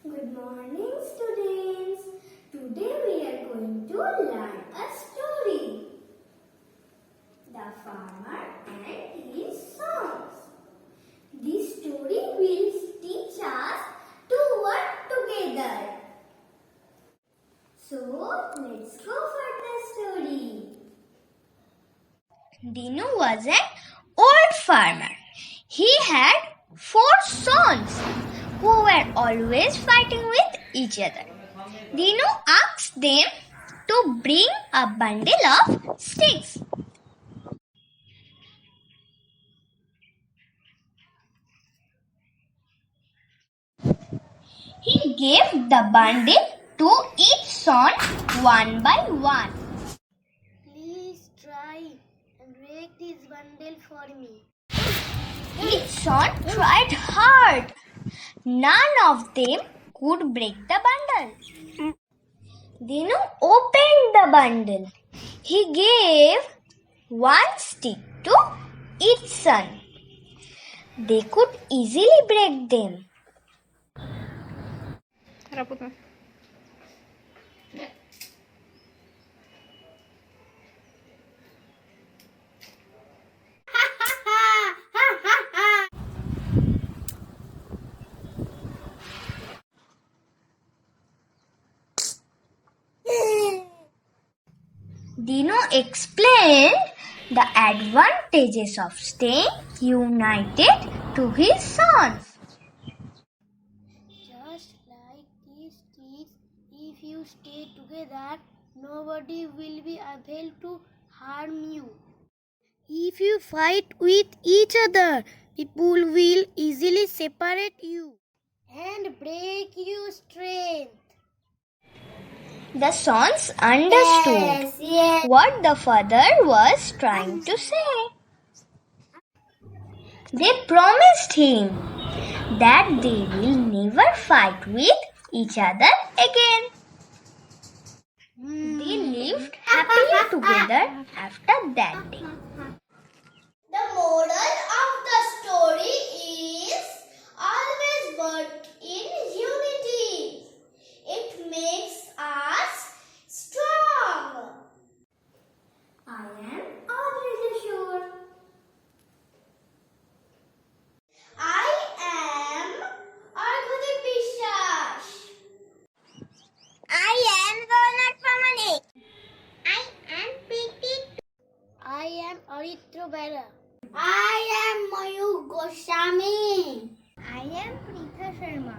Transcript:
Good morning, students. Today we are going to learn a story. The Farmer and His Sons. This story will teach us to work together. So, let's go for the story. Dinu was an old farmer. He had 4 sons who were always fighting with each other. Dinu asked them to bring a bundle of sticks. He gave the bundle to each son one by one. Please try and break this bundle for me. Each son tried hard. None of them could break the bundle. Dinu opened the bundle. He gave one stick to each son. They could easily break them. Dino explained the advantages of staying united to his sons. Just like these sticks, if you stay together, nobody will be able to harm you. If you fight with each other, people will easily separate you and break your strength. The sons understood what the father was trying to say. They promised him that they will never fight with each other again. They lived happily together after that day. The moral of the story is always work in unity. It makes us strong. I am already sure. I am Arghati Biswas. I am Ronald Pamanik. I am Preeti. I am Aritro Bera. I am Mayur Goswami. I am Pritha Sharma.